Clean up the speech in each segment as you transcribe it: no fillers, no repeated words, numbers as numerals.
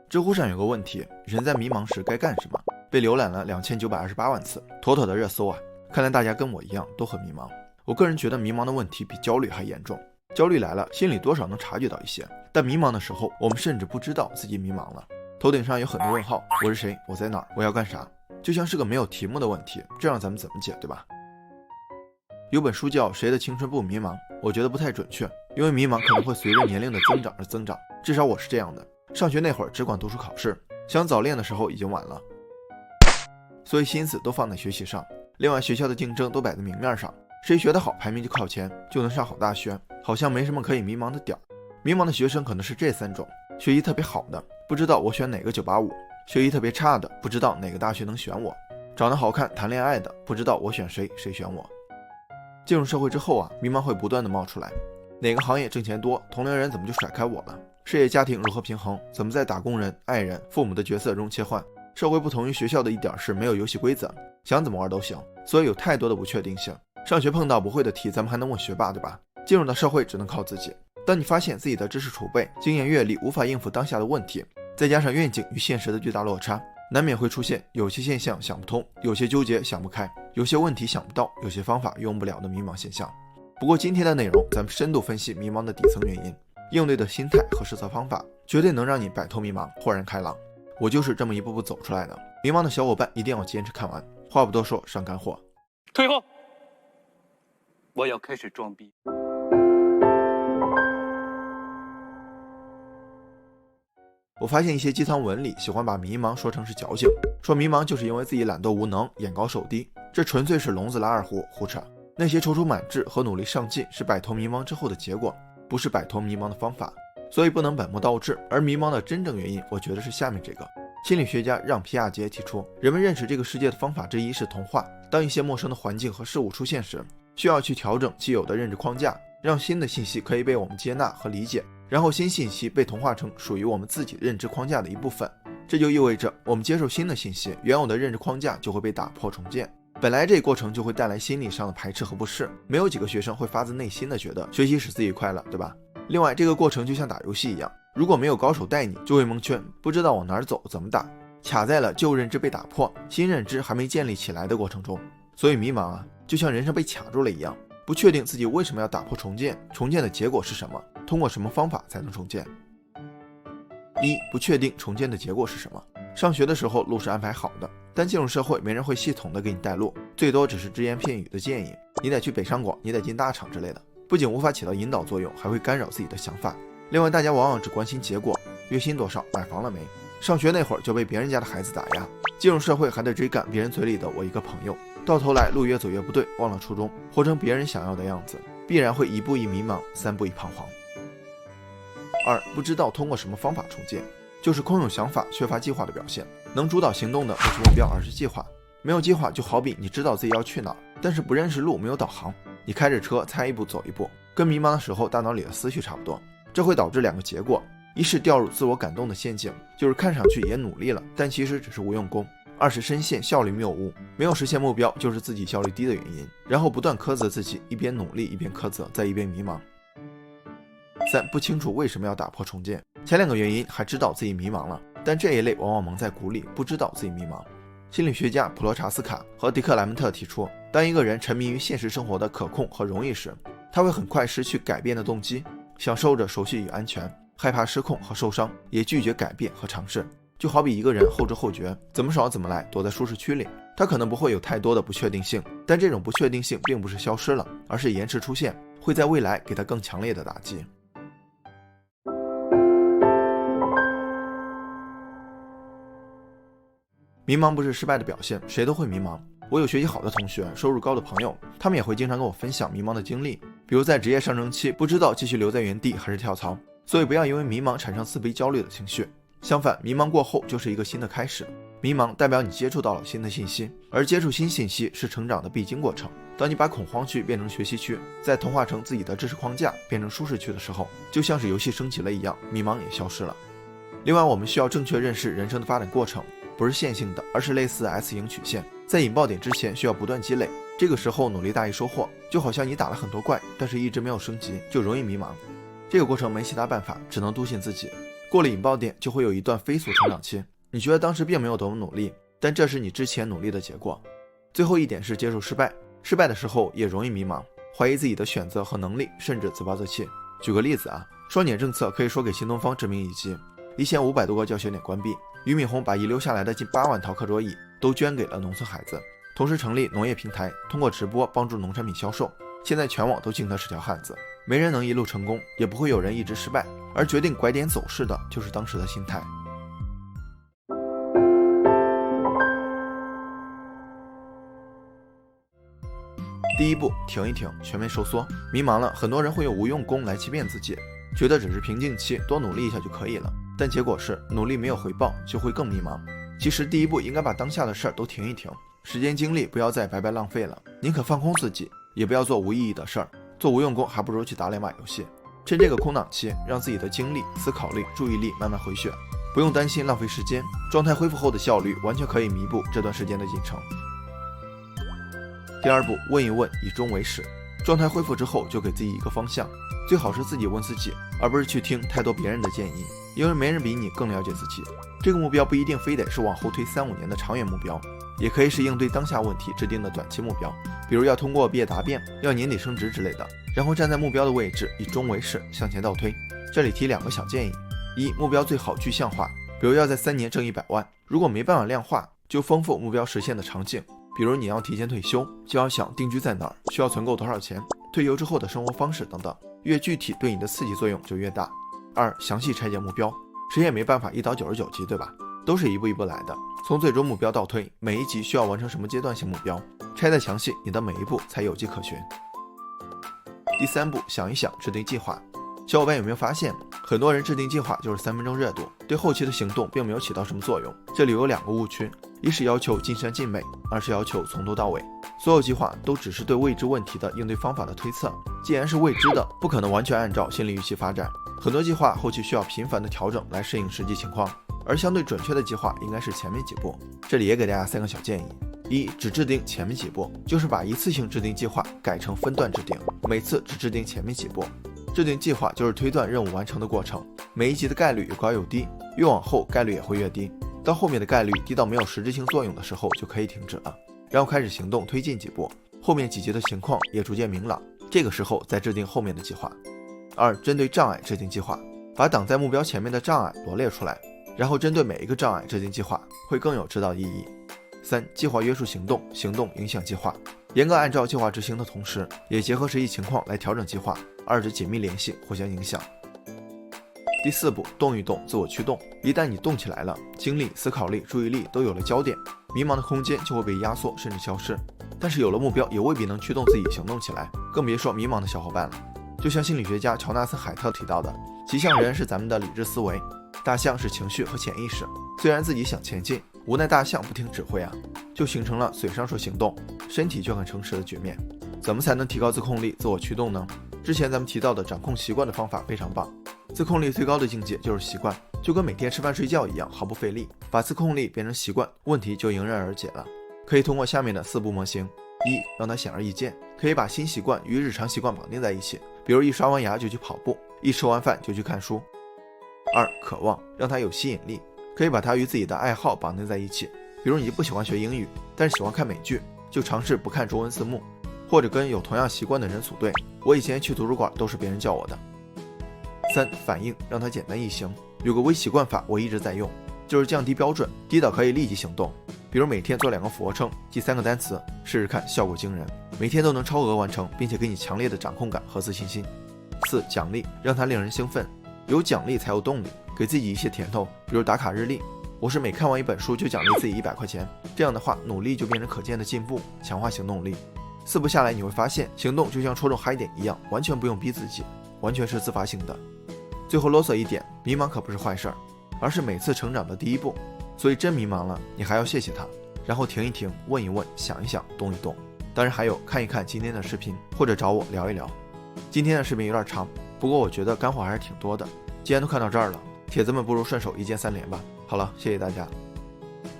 知乎上有个问题，人在迷茫时该干什么？被浏览了2928万次，妥妥的热搜啊！看来大家跟我一样都很迷茫。我个人觉得迷茫的问题比焦虑还严重。焦虑来了，心里多少能察觉到一些，但迷茫的时候，我们甚至不知道自己迷茫了。头顶上有很多问号，我是谁？我在哪儿？我要干啥？就像是个没有题目的问题，这让咱们怎么解，对吧？有本书叫《谁的青春不迷茫》，我觉得不太准确，因为迷茫可能会随着年龄的增长而增长，至少我是这样的。上学那会儿只管读书考试，想早恋的时候已经晚了，所以心思都放在学习上。另外学校的竞争都摆在明面上，谁学得好排名就靠前，就能上好大学，好像没什么可以迷茫的点儿。迷茫的学生可能是这3种：学习特别好的，不知道我选哪个985；学习特别差的，不知道哪个大学能选我；长得好看谈恋爱的，不知道我选谁，谁选我。进入社会之后啊，迷茫会不断的冒出来，哪个行业挣钱多，同龄人怎么就甩开我了？事业家庭如何平衡？怎么在打工人、爱人、父母的角色中切换？社会不同于学校的一点是没有游戏规则，想怎么玩都行，所以有太多的不确定性。上学碰到不会的题，咱们还能问学霸，对吧？进入到社会只能靠自己。当你发现自己的知识储备、经验阅历无法应付当下的问题，再加上愿景与现实的巨大落差，难免会出现有些现象想不通，有些纠结想不开，有些问题想不到，有些方法用不了的迷茫现象。不过今天的内容，咱们深度分析迷茫的底层原因，应对的心态和施策方法，绝对能让你摆脱迷茫，豁然开朗。我就是这么一步步走出来的。迷茫的小伙伴一定要坚持看完。话不多说，上干货。退后，我要开始装逼。我发现一些鸡汤文里喜欢把迷茫说成是矫情，说迷茫就是因为自己懒惰无能、眼高手低，这纯粹是聋子拉二胡，胡扯。那些踌躇满志和努力上进是摆脱迷茫之后的结果，不是摆脱迷茫的方法，所以不能本末倒置。而迷茫的真正原因，我觉得是下面这个。心理学家让·皮亚杰提出，人们认识这个世界的方法之一是同化。当一些陌生的环境和事物出现时，需要去调整既有的认知框架，让新的信息可以被我们接纳和理解，然后新信息被同化成属于我们自己认知框架的一部分。这就意味着我们接受新的信息，原有的认知框架就会被打破重建。本来这个过程就会带来心理上的排斥和不适，没有几个学生会发自内心的觉得学习使自己快乐，对吧？另外这个过程就像打游戏一样，如果没有高手带你，就会蒙圈，不知道往哪儿走，怎么打，卡在了旧认知被打破，新认知还没建立起来的过程中。所以迷茫啊，就像人生被卡住了一样，不确定自己为什么要打破重建，重建的结果是什么，通过什么方法才能重建。不确定重建的结果是什么。上学的时候路是安排好的，但进入社会没人会系统的给你带路，最多只是只言片语的建议，你得去北上广，你得进大厂之类的，不仅无法起到引导作用，还会干扰自己的想法。另外大家往往只关心结果，月薪多少，买房了没。上学那会儿就被别人家的孩子打压，进入社会还得追赶别人嘴里的我一个朋友，到头来路越走越不对，忘了初衷，活成别人想要的样子，必然会1步1迷茫，3步1彷徨。不知道通过什么方法重建，就是空有想法缺乏计划的表现。能主导行动的不是目标，而是计划。没有计划就好比你知道自己要去哪儿，但是不认识路，没有导航，你开着车猜一步走一步，跟迷茫的时候大脑里的思绪差不多。这会导致2个结果，一是掉入自我感动的陷阱，就是看上去也努力了，但其实只是无用功；二是深陷效率谬误，没有实现目标就是自己效率低的原因，然后不断苛责自己，一边努力一边苛责，再一边迷茫。不清楚为什么要打破重建。前2个原因还知道自己迷茫了，但这一类往往蒙在鼓里，不知道自己迷茫。心理学家普罗查斯卡和迪克莱门特提出，当一个人沉迷于现实生活的可控和容易时，他会很快失去改变的动机，享受着熟悉与安全，害怕失控和受伤，也拒绝改变和尝试。就好比一个人后知后觉，怎么爽怎么来，躲在舒适区里，他可能不会有太多的不确定性，但这种不确定性并不是消失了，而是延迟出现，会在未来给他更强烈的打击。迷茫不是失败的表现，谁都会迷茫。我有学习好的同学，收入高的朋友，他们也会经常跟我分享迷茫的经历，比如在职业上升期不知道继续留在原地还是跳槽。所以不要因为迷茫产生自卑焦虑的情绪，相反，迷茫过后就是一个新的开始。迷茫代表你接触到了新的信息，而接触新信息是成长的必经过程。当你把恐慌区变成学习区，再同化成自己的知识框架变成舒适区的时候，就像是游戏升级了一样，迷茫也消失了。另外，我们需要正确认识人生的发展过程，不是线性的，而是类似 S 型曲线，在引爆点之前需要不断积累，这个时候努力大于收获。就好像你打了很多怪，但是一直没有升级，就容易迷茫。这个过程没其他办法，只能笃信自己。过了引爆点就会有一段飞速成长期，你觉得当时并没有多么努力，但这是你之前努力的结果。最后一点是接受失败，失败的时候也容易迷茫，怀疑自己的选择和能力，甚至自暴自弃。举个例子啊，双减政策可以说给新东方致命一击，1500多个教学点关闭，俞敏洪把遗留下来的近8万套课桌椅都捐给了农村孩子，同时成立农业平台，通过直播帮助农产品销售。现在全网都敬他是条汉子，没人能一路成功，也不会有人一直失败，而决定拐点走势的就是当时的心态。第一步，停一停，全面收缩。迷茫了，很多人会用无用功来欺骗自己，觉得只是瓶颈期，多努力一下就可以了。但结果是努力没有回报，就会更迷茫。其实第一步应该把当下的事儿都停一停，时间精力不要再白白浪费了，宁可放空自己，也不要做无意义的事儿。做无用功还不如去打2把游戏。趁这个空档期，让自己的精力、思考力、注意力慢慢回血，不用担心浪费时间，状态恢复后的效率完全可以弥补这段时间的进程。第二步，问一问，以终为始。状态恢复之后，就给自己一个方向，最好是自己问自己，而不是去听太多别人的建议，因为没人比你更了解自己。这个目标不一定非得是往后推3-5年的长远目标，也可以是应对当下问题制定的短期目标，比如要通过毕业答辩，要年底升职之类的。然后站在目标的位置，以终为始，向前倒推。这里提2个小建议：一，目标最好具象化，比如要在3年挣100万，如果没办法量化，就丰富目标实现的场景。比如你要提前退休，就要想定居在哪儿，需要存够多少钱，退休之后的生活方式等等，越具体对你的刺激作用就越大。二，详细拆解目标，谁也没办法一刀99级，对吧？都是一步一步来的，从最终目标倒推，每一级需要完成什么阶段性目标，拆得详细，你的每一步才有迹可循。第三步，想一想，制定计划。小伙伴有没有发现，很多人制定计划就是3分钟热度，对后期的行动并没有起到什么作用。这里有2个误区，一是要求尽善尽美，二是要求从头到尾。所有计划都只是对未知问题的应对方法的推测，既然是未知的，不可能完全按照心理预期发展。很多计划后期需要频繁的调整来适应实际情况，而相对准确的计划应该是前面几步。这里也给大家3个小建议：一，只制定前面几步，就是把一次性制定计划改成分段制定，每次只制定前面几步。制定计划就是推断任务完成的过程，每一级的概率有高有低，越往后概率也会越低，到后面的概率低到没有实质性作用的时候就可以停止了，然后开始行动推进几步，后面几级的情况也逐渐明朗，这个时候再制定后面的计划。二，针对障碍制定计划，把挡在目标前面的障碍罗列出来，然后针对每一个障碍制定计划，会更有指导意义。三，计划约束行动，行动影响计划，严格按照计划执行的同时，也结合实际情况来调整计划，二者紧密联系，互相影响。第四步，动一动，自我驱动。一旦你动起来了，精力、思考力、注意力都有了焦点，迷茫的空间就会被压缩甚至消失。但是有了目标，也未必能驱动自己行动起来，更别说迷茫的小伙伴了。就像心理学家乔纳森·海特提到的，骑象人是咱们的理智思维，大象是情绪和潜意识。虽然自己想前进，无奈大象不听指挥啊，就形成了嘴上说行动，身体却很诚实的局面。怎么才能提高自控力、自我驱动呢？之前咱们提到的掌控习惯的方法非常棒，自控力最高的境界就是习惯，就跟每天吃饭睡觉一样，毫不费力。把自控力变成习惯，问题就迎刃而解了。可以通过下面的4步模型：一，让它显而易见，可以把新习惯与日常习惯绑定在一起，比如一刷完牙就去跑步，一吃完饭就去看书。二，渴望，让它有吸引力，可以把它与自己的爱好绑定在一起，比如你不喜欢学英语，但是喜欢看美剧，就尝试不看中文字幕，或者跟有同样习惯的人组队。我以前去图书馆都是别人叫我的。三，反应，让它简单易行。有个微习惯法我一直在用，就是降低标准，低到可以立即行动。比如每天做2个俯卧撑，记3个单词，试试看，效果惊人，每天都能超额完成，并且给你强烈的掌控感和自信心。4，奖励，让它令人兴奋，有奖励才有动力，给自己一些甜头，比如打卡日历。我是每看完一本书就奖励自己100块钱，这样的话努力就变成可见的进步，强化行动力。4步下来，你会发现行动就像戳中嗨点一样，完全不用逼自己，完全是自发性的。最后啰嗦一点，迷茫可不是坏事儿，而是每次成长的第一步。所以真迷茫了，你还要谢谢他，然后停一停，问一问，想一想，动一动。当然还有看一看今天的视频，或者找我聊一聊。今天的视频有点长，不过我觉得干货还是挺多的。既然都看到这儿了，铁子们不如顺手一键3连吧。好了，谢谢大家。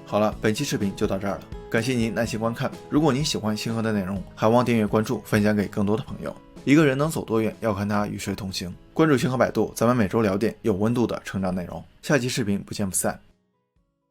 好了，本期视频就到这儿了，感谢您耐心观看。如果您喜欢星河的内容，还望订阅关注，分享给更多的朋友。一个人能走多远，要看他与谁同行。关注星河百度，咱们每周聊点有温度的成长内容。下期视频不见不散。